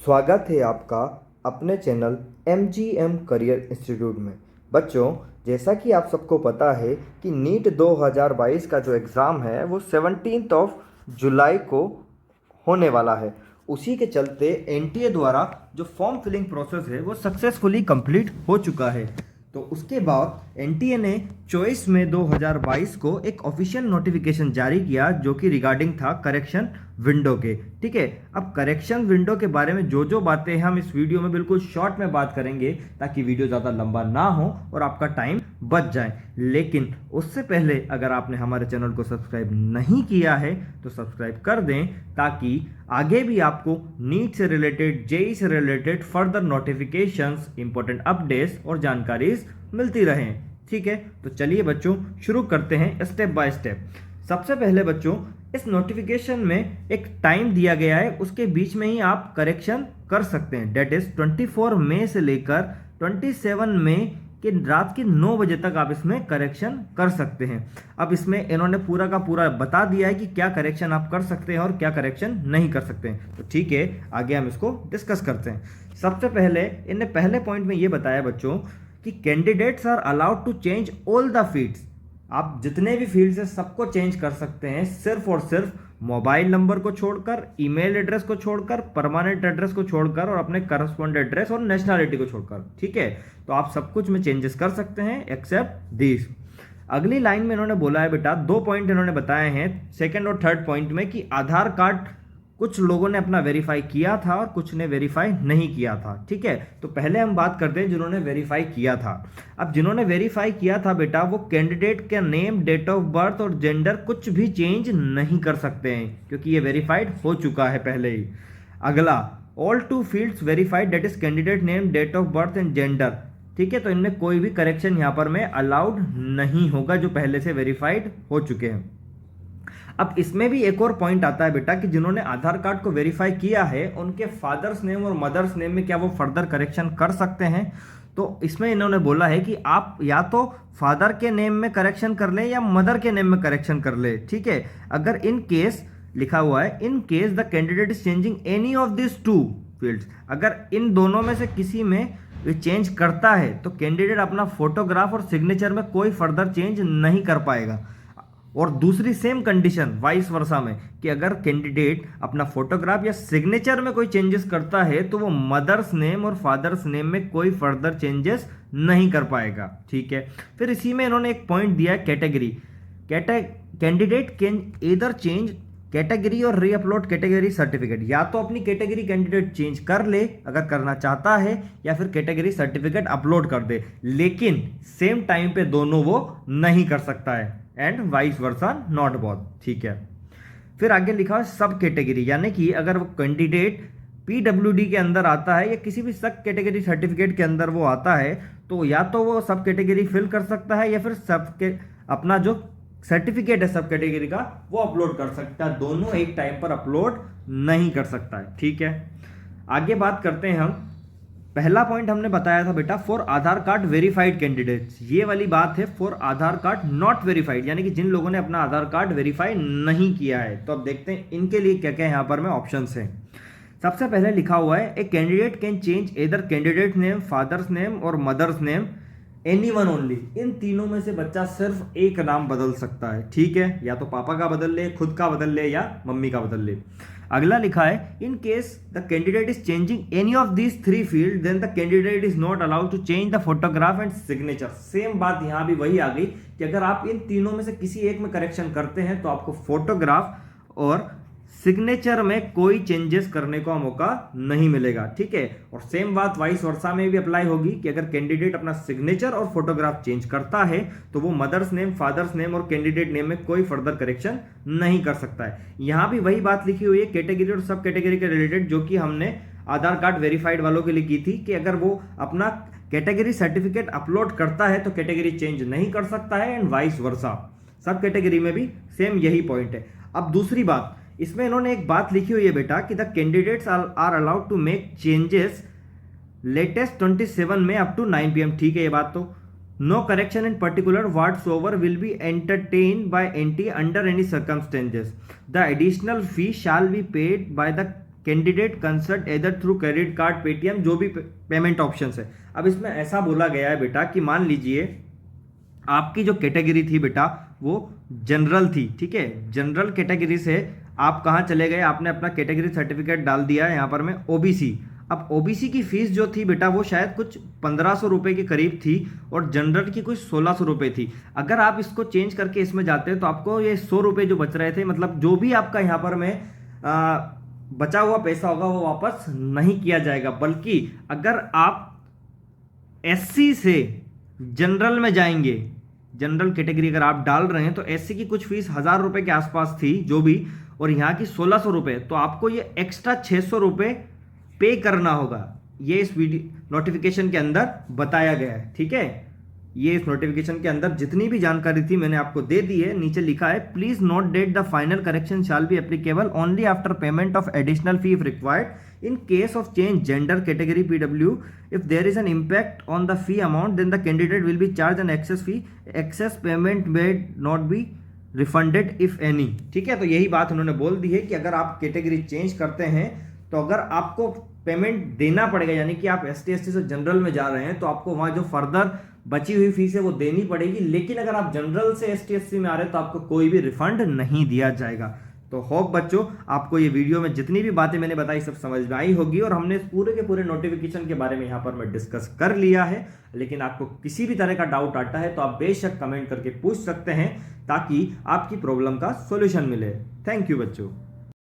स्वागत है आपका अपने चैनल MGM करियर इंस्टीट्यूट में। बच्चों, जैसा कि आप सबको पता है कि नीट 2022 का जो एग्ज़ाम है वो 17 जुलाई को होने वाला है। उसी के चलते NTA द्वारा जो फॉर्म फिलिंग प्रोसेस है वो सक्सेसफुली कंप्लीट हो चुका है। तो उसके बाद NTA ने 24 मई 2022 को एक ऑफिशियल नोटिफिकेशन जारी किया जो कि रिगार्डिंग था करेक्शन विंडो के। ठीक है, अब करेक्शन विंडो के बारे में जो बातें हम इस वीडियो में बिल्कुल शॉर्ट में बात करेंगे ताकि वीडियो ज़्यादा लंबा ना हो और आपका टाइम बच जाए। लेकिन उससे पहले अगर आपने हमारे चैनल को सब्सक्राइब नहीं किया है तो सब्सक्राइब कर दें ताकि आगे भी आपको नीट से रिलेटेड, जेई से related further notifications, important updates और जानकारीज मिलती रहें। ठीक है, तो चलिए बच्चों शुरू करते हैं स्टेप बाय स्टेप। सबसे पहले बच्चों, इस नोटिफिकेशन में एक टाइम दिया गया है, उसके बीच में ही आप करेक्शन कर सकते हैं। डेट इज 24 मई से लेकर 27 मई कि रात के 9 बजे तक आप इसमें करेक्शन कर सकते हैं। अब इसमें इन्होंने पूरा का पूरा बता दिया है कि क्या करेक्शन आप कर सकते हैं और क्या करेक्शन नहीं कर सकते हैं। तो ठीक है, आगे हम इसको डिस्कस करते हैं। सबसे पहले इन्हें पहले पॉइंट में ये बताया बच्चों कि candidates are allowed to change all the fields. आप जितने भी फील्ड्स है सबको चेंज कर सकते हैं, सिर्फ और सिर्फ मोबाइल नंबर को छोड़कर, ईमेल एड्रेस को छोड़कर, परमानेंट एड्रेस को छोड़कर और अपने करस्पॉन्डेंट एड्रेस और नेशनलिटी को छोड़कर। ठीक है, तो आप सब कुछ में चेंजेस कर सकते हैं एक्सेप्ट दिस। अगली लाइन में इन्होंने बोला है बेटा, 2 पॉइंट इन्होंने बताए हैं सेकंड और थर्ड पॉइंट में कि आधार कार्ड कुछ लोगों ने अपना वेरीफाई किया था और कुछ ने वेरीफाई नहीं किया था। ठीक है, तो पहले हम बात करते हैं जिन्होंने वेरीफाई किया था। अब जिन्होंने वेरीफाई किया था बेटा, वो कैंडिडेट का नेम, डेट ऑफ बर्थ और जेंडर कुछ भी चेंज नहीं कर सकते हैं क्योंकि ये वेरीफाइड हो चुका है पहले ही। अगला, all 2 fields verified, date is candidate name, date of birth and gender. ठीक है, तो इनमें कोई भी करेक्शन यहाँ पर में अलाउड नहीं होगा जो पहले से वेरीफाइड हो चुके हैं। अब इसमें भी एक और पॉइंट आता है बेटा कि जिन्होंने आधार कार्ड को वेरीफाई किया है उनके फादर्स नेम और मदर्स नेम में क्या वो फर्दर करेक्शन कर सकते हैं। तो इसमें इन्होंने बोला है कि आप या तो फादर के नेम में करेक्शन कर लें या मदर के नेम में करेक्शन कर ले। ठीक है, अगर इन केस लिखा हुआ है in case the candidate is changing any of this 2 fields, अगर इन दोनों में से किसी में चेंज करता है तो कैंडिडेट अपना फोटोग्राफ और सिग्नेचर में कोई फर्दर चेंज नहीं कर पाएगा। और दूसरी सेम कंडीशन वाइस वर्सा में कि अगर कैंडिडेट अपना फोटोग्राफ या सिग्नेचर में कोई चेंजेस करता है तो वो मदर्स नेम और फादर्स नेम में कोई फर्दर चेंजेस नहीं कर पाएगा। ठीक है, फिर इसी में इन्होंने एक पॉइंट दिया है category. Candidate can either change category और रीअपलोड कैटेगरी सर्टिफिकेट, या तो अपनी कैटेगरी कैंडिडेट चेंज कर ले अगर करना चाहता है या फिर कैटेगरी सर्टिफिकेट अपलोड कर दे, लेकिन सेम टाइम पे दोनों वो नहीं कर सकता है and vice versa not both. ठीक है, फिर आगे लिखा है सब कैटेगरी, यानी कि अगर वो कैंडिडेट PWD के अंदर आता है या किसी भी सब कैटेगरी सर्टिफिकेट के अंदर वो आता है तो या तो वो सब कैटेगरी फिल कर सकता है या फिर सब के अपना जो सर्टिफिकेट है सब कैटेगरी का वो अपलोड कर सकता है, दोनों एक टाइम पर अपलोड नहीं कर सकता है। ठीक है, आगे बात करते हैं हम। पहला पॉइंट हमने बताया था बेटा for Aadhaar card verified candidates, ये वाली बात है for Aadhaar card not verified, यानी कि जिन लोगों ने अपना आधार कार्ड वेरीफाई नहीं किया है। तो अब देखते हैं इनके लिए क्या क्या यहाँ पर में ऑप्शंस हैं। सबसे पहले लिखा हुआ है a candidate can change either candidate name, father's name और मदर्स नेम, एनीवन ओनली। इन तीनों में से बच्चा सिर्फ एक नाम बदल सकता है। ठीक है, या तो पापा का बदल ले, खुद का बदल ले या मम्मी का बदल ले। अगला लिखा है in case the candidate is changing any of these 3 field then the candidate is not allowed to change the photograph and signature. Same बात यहां भी वही आ गई कि अगर आप इन तीनों में से किसी एक में करेक्शन करते हैं तो आपको फोटोग्राफ और सिग्नेचर में कोई चेंजेस करने का मौका नहीं मिलेगा। ठीक है, और सेम बात वाइस वर्सा में भी अप्लाई होगी कि अगर कैंडिडेट अपना सिग्नेचर और फोटोग्राफ चेंज करता है तो वो मदर्स नेम, फादर्स नेम और कैंडिडेट नेम में कोई फर्दर करेक्शन नहीं कर सकता है। यहां भी वही बात लिखी हुई है कैटेगरी और सब कैटेगरी के रिलेटेड जो कि हमने आधार कार्ड वेरीफाइड वालों के लिए की थी कि अगर वो अपना कैटेगरी सर्टिफिकेट अपलोड करता है तो कैटेगरी चेंज नहीं कर सकता है एंड वाइस वर्सा। सब कैटेगरी में भी सेम यही पॉइंट है। अब दूसरी बात, इसमें इन्होंने एक बात लिखी हुई है बेटा कि the candidates are allowed to make changes latest 27 में अप टू 9 PM। ठीक है, ये बात तो no correction in particular what's over will be entertain by NTA under any circumstances, the additional fee shall be paid by the candidate consult either through credit card, Paytm, जो भी payment option है। अब इसमें ऐसा बोला गया है बेटा कि मान लीजिए आपकी जो कैटेगरी थी बेटा वो जनरल थी, ठीक है। जनरल कैटेगरी से आप कहाँ चले गए, आपने अपना कैटेगरी सर्टिफिकेट डाल दिया है यहाँ पर में ओबीसी। अब ओबीसी की फीस जो थी बेटा वो शायद कुछ 1500 रुपये के करीब थी और जनरल की कुछ 1600 रुपये थी। अगर आप इसको चेंज करके इसमें जाते हैं तो आपको ये 100 रुपये जो बच रहे थे, मतलब जो भी आपका यहाँ पर में बचा हुआ पैसा होगा वो वापस नहीं किया जाएगा, बल्कि अगर आप एससी से जनरल में जाएंगे, जनरल कैटेगरी अगर आप डाल रहे हैं तो एससी की कुछ फीस 1000 रुपये के आसपास थी जो भी, और यहाँ की 1600 रुपये, तो आपको ये एक्स्ट्रा 600 रुपये पे करना होगा। ये इस वीडियो नोटिफिकेशन के अंदर बताया गया है, ठीक है। ये इस नोटिफिकेशन के अंदर जितनी भी जानकारी थी मैंने आपको दे दी है। नीचे लिखा है please note that the final correction shall be applicable only after payment of additional fee if required in case of change gender category PW if there is an impact on the fee amount then the candidate will be charge an excess fee, excess payment may not be refunded if any, ठीक है। तो यही बात उन्होंने बोल दी है कि अगर आप कैटेगरी चेंज करते हैं तो अगर आपको पेमेंट देना पड़ेगा, यानी कि आप एसटी एसटी से जनरल में जा रहे हैं तो आपको वहां जो फर्दर बची हुई फीस है वो देनी पड़ेगी। लेकिन अगर आप जनरल से एसटी एससी में आ रहे हैं तो आपको कोई भी रिफंड नहीं दिया जाएगा। तो होप बच्चों आपको ये वीडियो में जितनी भी बातें मैंने बताई सब समझ में आई होगी, और हमने पूरे के पूरे नोटिफिकेशन के बारे में यहाँ पर मैं डिस्कस कर लिया है। लेकिन आपको किसी भी तरह का डाउट आता है तो आप बेशक कमेंट करके पूछ सकते हैं ताकि आपकी प्रॉब्लम का सॉल्यूशन मिले। थैंक यू बच्चों।